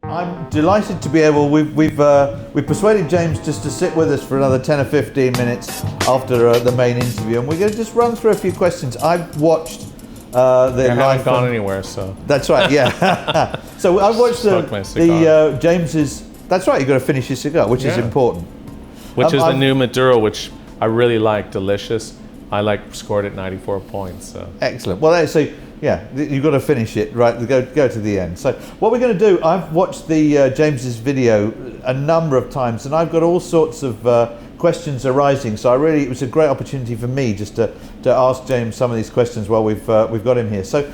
I'm delighted to be able. We've persuaded James just to sit with us for another 10 or 15 minutes after the main interview, and we're going to just run through a few questions. I've watched the I haven't gone anywhere, so that's right. Yeah. So I've watched the James's. That's right. You've got to finish your cigar, which is important. Which is the new Maduro, which I really like. Delicious. I scored it 94 points. So. Excellent. Well, so yeah, you've got to finish it right. Go to the end. So what we're going to do? I've watched the James's video a number of times, and I've got all sorts of questions arising. So it was a great opportunity for me just to ask James some of these questions while we've got him here. So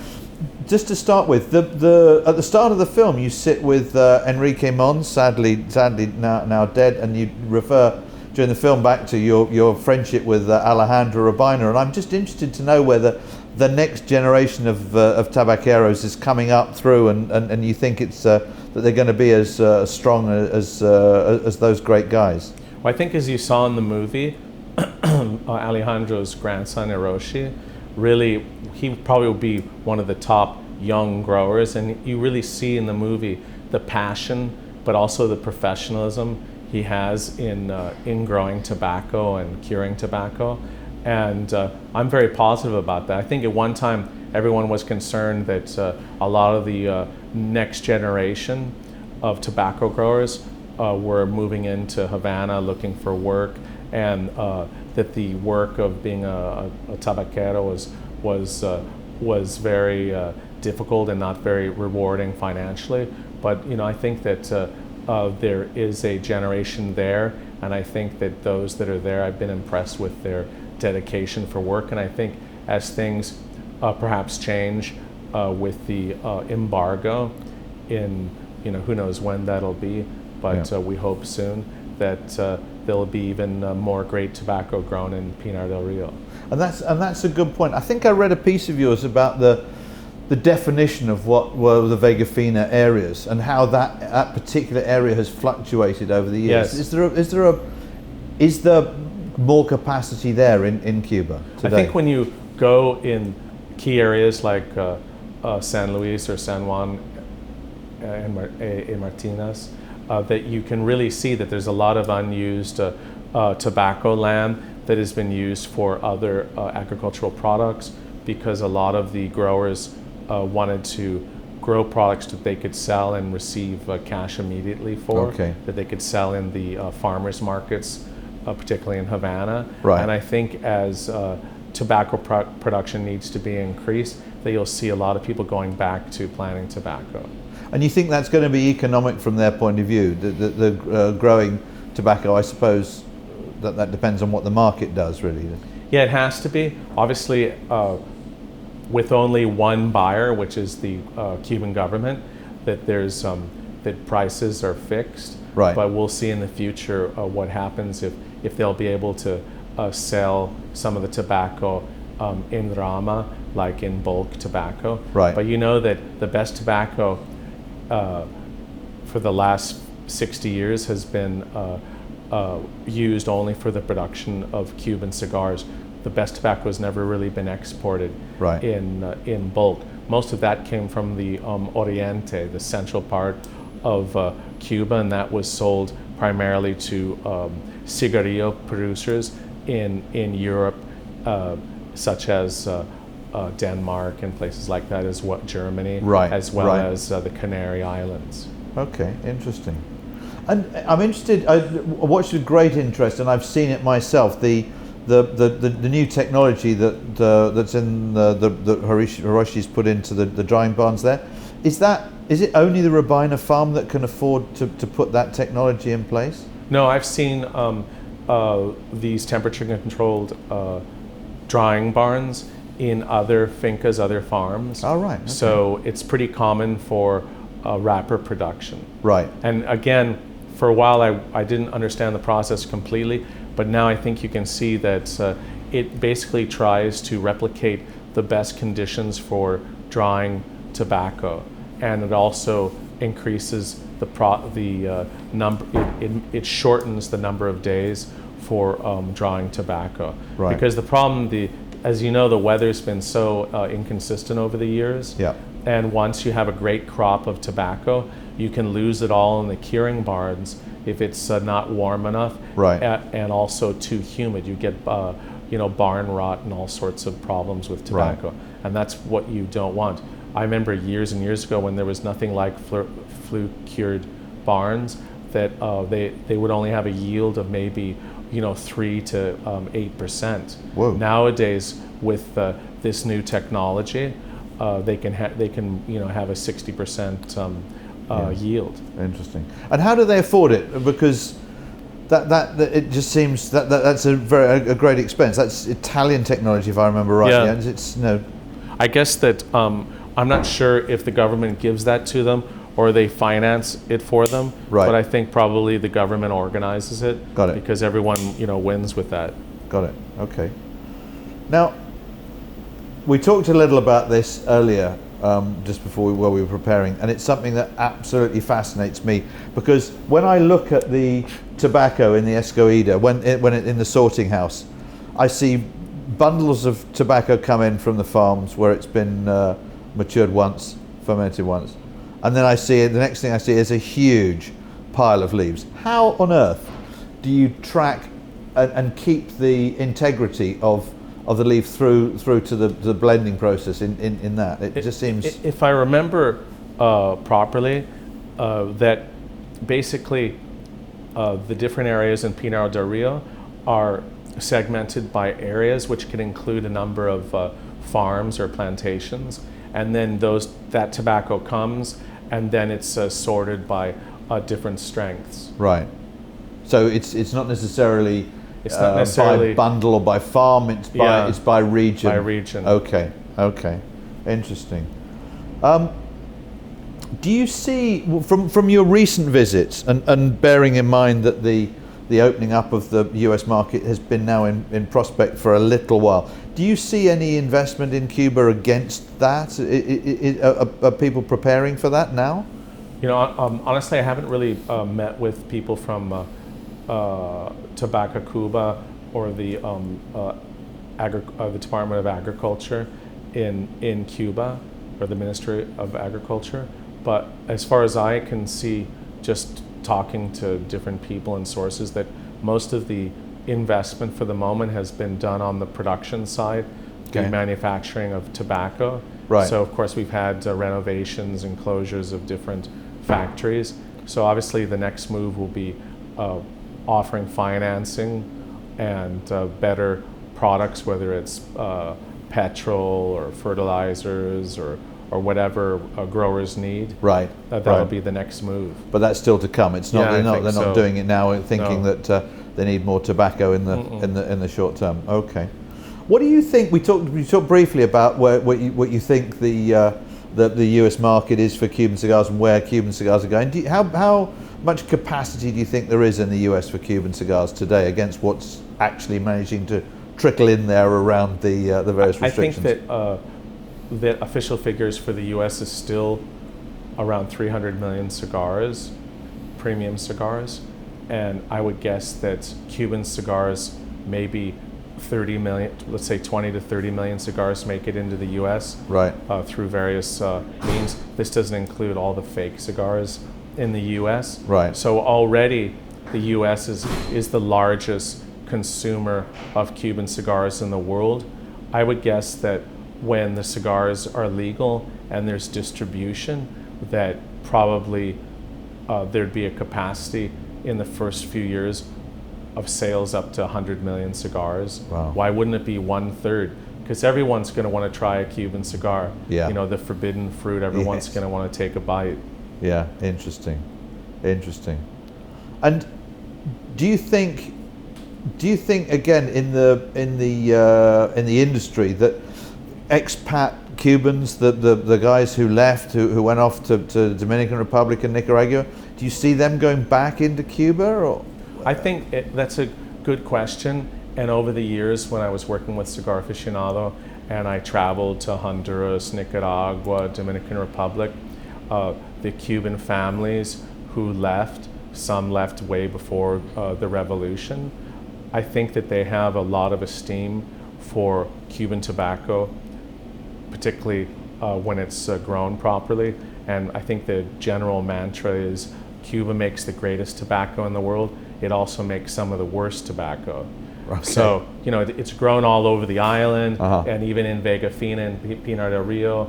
just to start with, at the start of the film, you sit with Enrique Mons, sadly now dead, and you refer during the film back to your friendship with Alejandro Urbina, and I'm just interested to know whether the next generation of tabaqueros is coming up through, and you think it's that they're going to be as strong as those great guys. Well, I think as you saw in the movie, Alejandro's grandson Hiroshi, really, he probably will be one of the top young growers, and you really see in the movie the passion, but also the professionalism he has in growing tobacco and curing tobacco. And I'm very positive about that. I think at one time everyone was concerned that a lot of the next generation of tobacco growers were moving into Havana looking for work, and that the work of being a tabaquero was very difficult and not very rewarding financially. But I think that there is a generation there, and I think that those that are there, I've been impressed with their dedication for work. And I think as things perhaps change with the embargo in who knows when that'll be, but we hope soon that there'll be even more great tobacco grown in Pinar del Rio. And that's a good point. I think I read a piece of yours about the definition of what were the Vega Fina areas and how that particular area has fluctuated over the years. Yes. Is there more capacity there in Cuba today? I think when you go in key areas like San Luis or San Juan and Martinez, that you can really see that there's a lot of unused tobacco land that has been used for other agricultural products, because a lot of the growers wanted to grow products that they could sell and receive cash immediately for, that they could sell in the farmers markets, particularly in Havana. Right. And I think as tobacco production needs to be increased, that you'll see a lot of people going back to planting tobacco. And you think that's going to be economic from their point of view, the growing tobacco? I suppose that depends on what the market does, really. Yeah, it has to be. Obviously, with only one buyer, which is the Cuban government, that there's that prices are fixed. Right. But we'll see in the future what happens if they'll be able to sell some of the tobacco in rama, like in bulk tobacco. Right. But that the best tobacco for the last 60 years has been used only for the production of Cuban cigars. The best tobacco has never really been exported in bulk. Most of that came from the Oriente, the central part of Cuba, and that was sold primarily to cigarillo producers in Europe, such as Denmark and places like that, as well, Germany, as well as the Canary Islands. Okay, interesting. And I'm interested. I watched with great interest, and I've seen it myself. The new technology that's in the Hiroshi's put into the drying barns there. Is it only the Urbina farm that can afford to put that technology in place? No, I've seen these temperature-controlled drying barns in other fincas, other farms. Oh, right. Okay. So it's pretty common for wrapper production. Right. And again, for a while I didn't understand the process completely, but now I think you can see that it basically tries to replicate the best conditions for drying tobacco, and it also increases the number. It shortens the number of days for drying tobacco. Right. Because the problem as you know, the weather's been so inconsistent over the years. Yeah. And once you have a great crop of tobacco, you can lose it all in the curing barns if it's not warm enough, Right. And also too humid. You get barn rot and all sorts of problems with tobacco, Right. and that's what you don't want. I remember years and years ago when there was nothing like flue-cured barns, that they would only have a yield of maybe 3 to 8%. Whoa. Nowadays, with this new technology, they can have a 60% yield. Interesting. And how do they afford it? Because that it just seems that's a great expense. That's Italian technology, if I remember right. Yeah. And it's I guess that I'm not sure if the government gives that to them or they finance it for them. Right. But I think probably the government organizes it. Got it. Because everyone wins with that. Got it. Okay. Now, we talked a little about this earlier, just before we were preparing, and it's something that absolutely fascinates me, because when I look at the tobacco in the Escoida, when in the sorting house, I see bundles of tobacco come in from the farms where it's been matured once, fermented once, and then the next thing I see is a huge pile of leaves. How on earth do you track and keep the integrity of the leaf through to the blending process in that? It just seems... If I remember properly, that basically the different areas in Pinar del Rio are segmented by areas, which can include a number of farms or plantations, and then that tobacco comes, and then it's sorted by different strengths. Right. So it's not necessarily... It's not necessarily by bundle or by farm. It's by region. By region. Okay. Interesting. Do you see from your recent visits, and bearing in mind that the opening up of the US market has been now in prospect for a little while, do you see any investment in Cuba against that? Are people preparing for that now? Honestly, I haven't really met with people from Tobacco Cuba or the Department of Agriculture in Cuba, or the Ministry of Agriculture. But as far as I can see, just talking to different people and sources, that most of the investment for the moment has been done on the production side, the manufacturing of tobacco. Right. So of course we've had renovations and closures of different factories. So obviously the next move will be offering financing and better products, whether it's petrol or fertilizers or whatever growers need. Right. That'll be the next move. But that's still to come. It's not. Yeah, they're not doing it now, thinking No. that they need more tobacco in the short term. Okay. What do you think? We talked briefly about what you think the US market is for Cuban cigars and where Cuban cigars are going. How much capacity do you think there is in the US for Cuban cigars today against what's actually managing to trickle in there around the various restrictions? I think that official figures for the US is still around 300 million cigars, premium cigars, and I would guess that Cuban cigars, maybe 30 million, let's say 20 to 30 million cigars make it into the US Right. Through various means. This doesn't include all the fake cigars in the US. Right. So already the US is the largest consumer of Cuban cigars in the world. I would guess that when the cigars are legal and there's distribution, that probably there'd be a capacity in the first few years of sales up to 100 million cigars. Wow. Why wouldn't it be 1/3? Because everyone's going to want to try a Cuban cigar. Yeah. The forbidden fruit, everyone's Yes. going to want to take a bite. Yeah, interesting. And do you think again in the industry that expat Cubans, the guys who left, who went off to Dominican Republic and Nicaragua, do you see them going back into Cuba? Or I think that's a good question. And over the years, when I was working with Cigar Aficionado and I traveled to Honduras, Nicaragua, Dominican Republic, the Cuban families who left, some left way before the revolution, I think that they have a lot of esteem for Cuban tobacco, particularly when it's grown properly. And I think the general mantra is Cuba makes the greatest tobacco in the world. It also makes some of the worst tobacco. Okay. So, you know, it's grown all over the island, and even in Vega Fina and Pinar del Rio,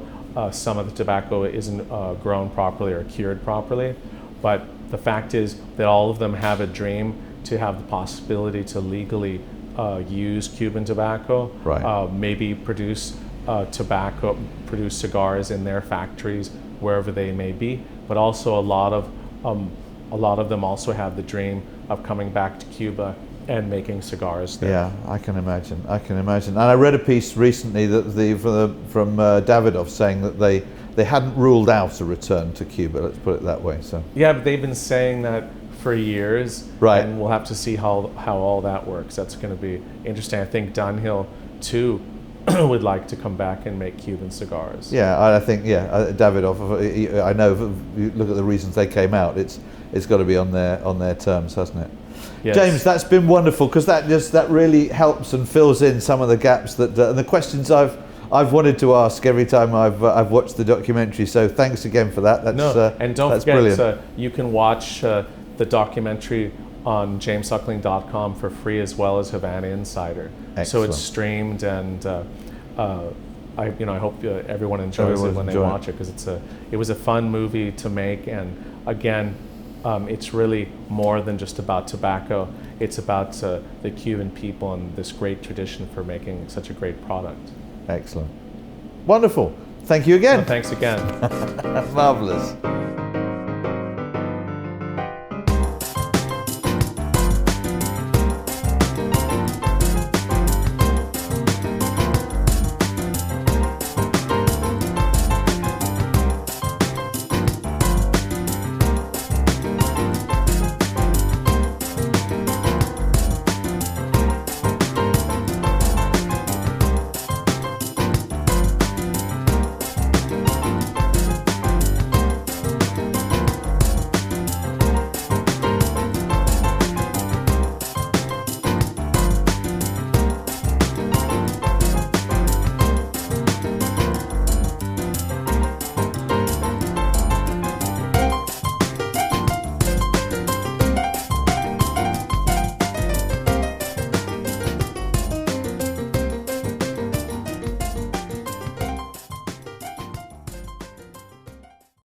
some of the tobacco isn't grown properly or cured properly. But the fact is that all of them have a dream to have the possibility to legally use Cuban tobacco, Right. maybe produce tobacco, produce cigars in their factories wherever they may be. But also a lot of them also have the dream of coming back to Cuba and making cigars there. Yeah, I can imagine. And I read a piece recently that from Davidoff saying that they hadn't ruled out a return to Cuba. Let's put it that way. So Yeah, but they've been saying that for years, Right. and we'll have to see how all that works. That's going to be interesting. I think Dunhill too would like to come back and make Cuban cigars. yeah, I think Davidoff. I know if you look at the reasons they came out, it's got to be on their terms, hasn't it? Yes. James, that's been wonderful because that really helps and fills in some of the gaps that and the questions I've wanted to ask every time I've watched the documentary. So thanks again for that. That's And don't that's forget, brilliant. you can watch the documentary on jamessuckling.com for free, as well as Havana Insider. So Excellent. it's streamed, and I hope everyone enjoys Everyone's it when they enjoying watch it, because it was a fun movie to make, and again, it's really more than just about tobacco. It's about the Cuban people and this great tradition for making such a great product. Excellent. Wonderful. Thank you again. Well, thanks again. Marvelous.